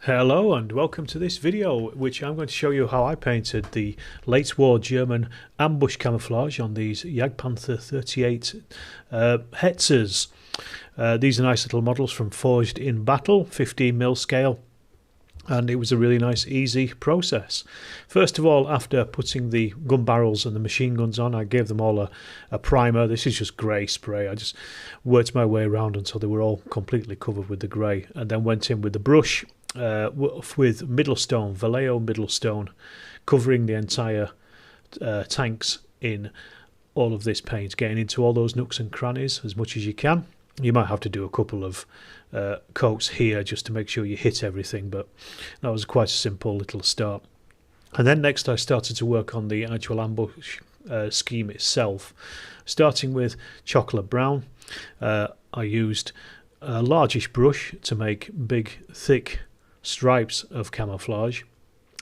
Hello and welcome to this video, which I'm going to show you how I painted the late war German ambush camouflage on these Jagdpanzer 38 Hetzers. These are nice little models from Forged in Battle, 15mm scale, and it was a really nice easy process. First of all, after putting the gun barrels and the machine guns on, I gave them all a primer. This is just grey spray. I just worked my way around until they were all completely covered with the grey, and then went in with the brush with Middlestone, Vallejo Middlestone, covering the entire tanks in all of this paint, getting into all those nooks and crannies as much as you can. You might have to do a couple of coats here just to make sure you hit everything, but that was quite a simple little start. And then next I started to work on the actual ambush scheme itself, starting with chocolate brown. I used a largish brush to make big thick stripes of camouflage.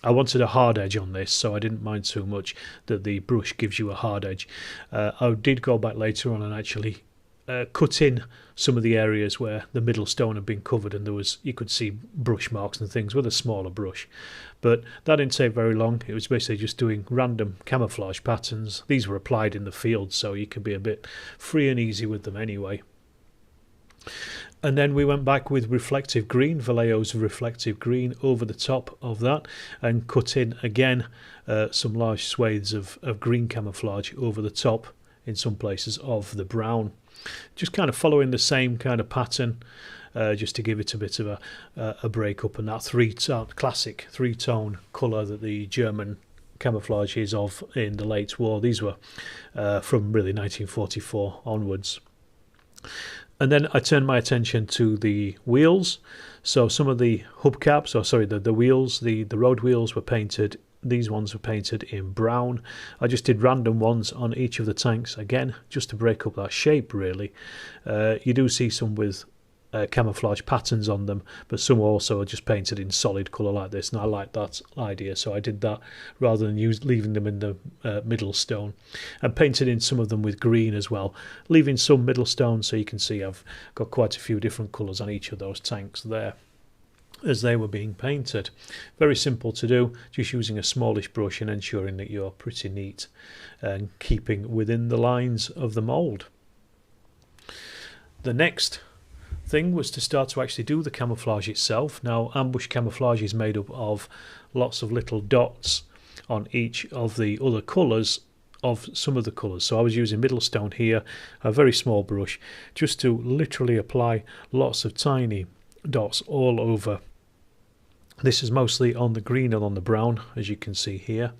I wanted a hard edge on this, so I didn't mind so much that the brush gives you a hard edge. I did go back later on and actually cut in some of the areas where the middle stone had been covered, and you could see brush marks and things with a smaller brush. But that didn't take very long. It was basically just doing random camouflage patterns. These were applied in the field, so you could be a bit free and easy with them anyway. And then we went back with reflective green, Vallejo's reflective green, over the top of that, and cut in again some large swathes of green camouflage over the top in some places of the brown. Just kind of following the same kind of pattern, just to give it a bit of a break up, and that classic three-tone colour that the German camouflage is of in the late war. These were from really 1944 onwards. And then I turned my attention to the wheels. So some of the hubcaps, or sorry, the wheels, the road wheels were painted. These ones were painted in brown. I just did random ones on each of the tanks, again, just to break up that shape, really. You do see some with camouflage patterns on them, but some also are just painted in solid colour like this, and I like that idea, so I did that rather than leaving them in the middle stone, and painted in some of them with green as well, leaving some middle stone, so you can see I've got quite a few different colours on each of those tanks there as they were being painted. Very simple to do, just using a smallish brush and ensuring that you're pretty neat and keeping within the lines of the mould. The next thing was to start to actually do the camouflage itself. Now, ambush camouflage is made up of lots of little dots on each of the other colours of some of the colours. So I was using Middlestone here, a very small brush, just to literally apply lots of tiny dots all over. This is mostly on the green and on the brown, as you can see here.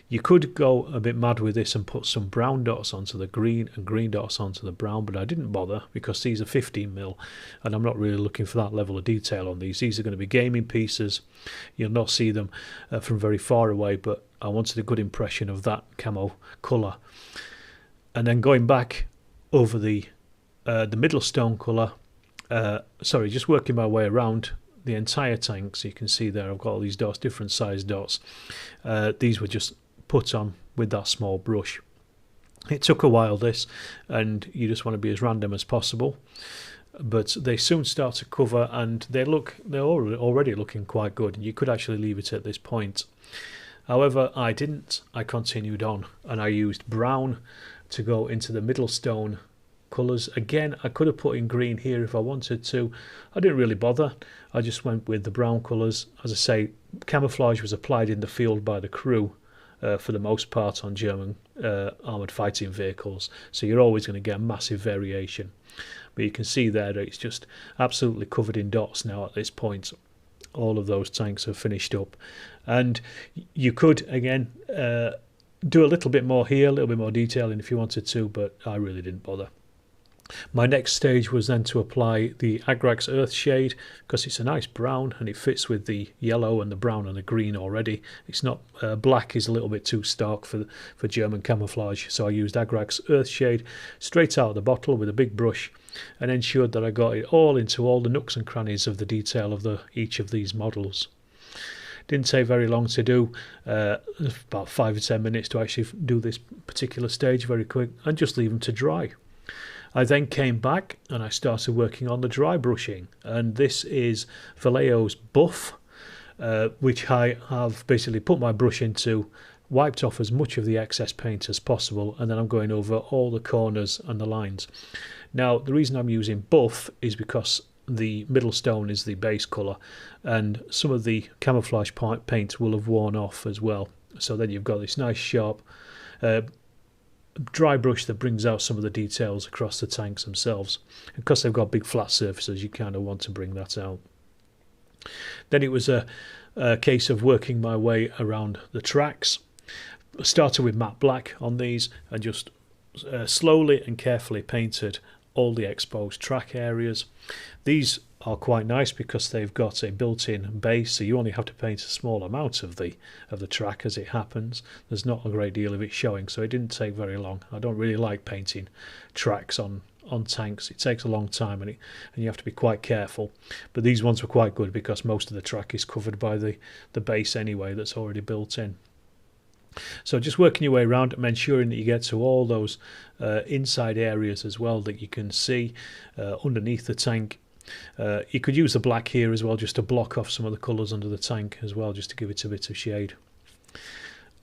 You could go a bit mad with this and put some brown dots onto the green and green dots onto the brown, but I didn't bother because these are 15mm and I'm not really looking for that level of detail on these. These are going to be gaming pieces. You'll not see them from very far away, but I wanted a good impression of that camo colour. And then going back over the Middlestone colour, just working my way around the entire tank. So you can see there I've got all these dots, different size dots. These were just put on with that small brush. It took a while, this, and you just want to be as random as possible, but they soon start to cover, and they're already looking quite good. You could actually leave it at this point. However, I didn't. I continued on, and I used brown to go into the Middlestone colours. Again, I could have put in green here if I wanted to. I didn't really bother. I just went with the brown colours. As I say, camouflage was applied in the field by the crew for the most part on German armoured fighting vehicles, so you're always going to get a massive variation. But you can see there that it's just absolutely covered in dots now at this point. All of those tanks are finished up, and you could again do a little bit more here, a little bit more detailing if you wanted to, but I really didn't bother. My next stage was then to apply the Agrix earth shade, because it's a nice brown and it fits with the yellow and the brown and the green already. It's not black is a little bit too stark for German camouflage, so I used Agrix earth shade straight out of the bottle with a big brush, and ensured that I got it all into all the nooks and crannies of the detail of each of these models. Didn't take very long to do, about 5 or 10 minutes to actually do this particular stage, very quick, and just leave them to dry. I then came back and I started working on the dry brushing, and this is Vallejo's buff. which I have basically put my brush into, wiped off as much of the excess paint as possible, and then I'm going over all the corners and the lines. Now the reason I'm using buff is because the middle stone is the base colour, and some of the camouflage paint will have worn off as well, so then you've got this nice sharp dry brush that brings out some of the details across the tanks themselves. Because they've got big flat surfaces, you kind of want to bring that out. Then it was a case of working my way around the tracks. I started with matte black on these and just slowly and carefully painted all the exposed track areas. These are quite nice because they've got a built-in base, so you only have to paint a small amount of the track as it happens. There's not a great deal of it showing, so it didn't take very long. I don't really like painting tracks on tanks. It takes a long time, and you have to be quite careful. But these ones were quite good because most of the track is covered by the base anyway that's already built in. So just working your way around and ensuring that you get to all those inside areas as well that you can see underneath the tank. You could use the black here as well, just to block off some of the colours under the tank as well, just to give it a bit of shade.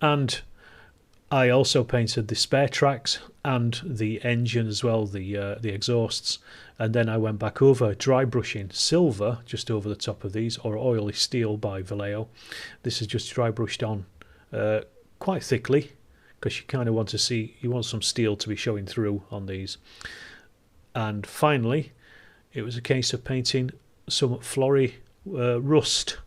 And I also painted the spare tracks and the engine as well, the exhausts, and then I went back over dry brushing silver just over the top of these, or oily steel by Vallejo. This is just dry brushed on quite thickly, because you kind of want to see, you want some steel to be showing through on these. And finally it was a case of painting some flory rust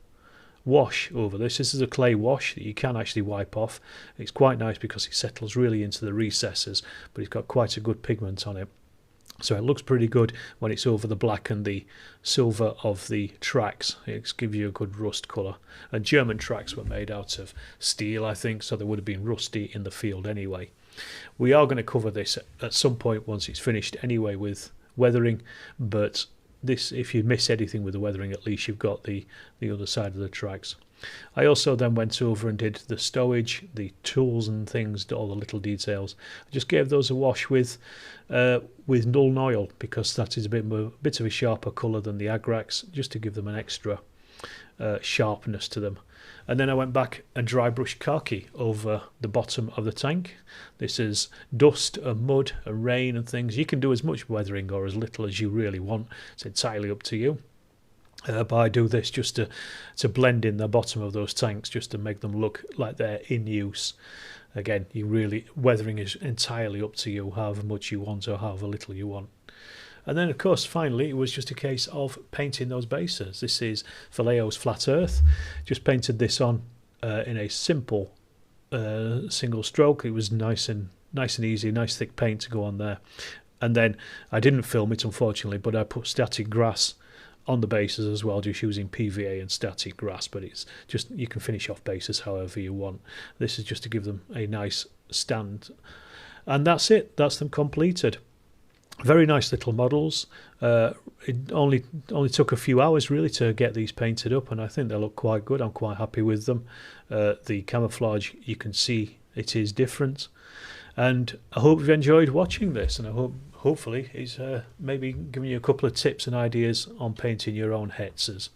wash over this. This is a clay wash that you can actually wipe off. It's quite nice because it settles really into the recesses, but it's got quite a good pigment on it. So it looks pretty good when it's over the black and the silver of the tracks. It gives you a good rust colour. And German tracks were made out of steel, I think, so they would have been rusty in the field anyway. We are going to cover this at some point once it's finished anyway with weathering, but this, if you miss anything with the weathering, at least you've got the other side of the tracks. I also then went over and did the stowage, the tools and things, all the little details. I just gave those a wash with Null Oil, because that is a bit of a sharper colour than the Agrix, just to give them an extra sharpness to them. And then I went back and dry brushed khaki over the bottom of the tank. This is dust and mud and rain and things. You can do as much weathering or as little as you really want. It's entirely up to you. But I do this just to blend in the bottom of those tanks, just to make them look like they're in use. Again, weathering is entirely up to you, however much you want or however little you want. And then, of course, finally, it was just a case of painting those bases. This is Vallejo's Flat Earth. Just painted this on in a simple single stroke. It was nice and easy, nice thick paint to go on there. And then I didn't film it, unfortunately, but I put static grass on the bases as well, just using PVA and static grass. But it's just, you can finish off bases however you want. This is just to give them a nice stand. And that's it. That's them completed. Very nice little models. It only took a few hours really to get these painted up, and I think they look quite good. I'm quite happy with them. The camouflage, you can see it is different, and I hope you've enjoyed watching this, and I hopefully it's maybe giving you a couple of tips and ideas on painting your own Hetzers.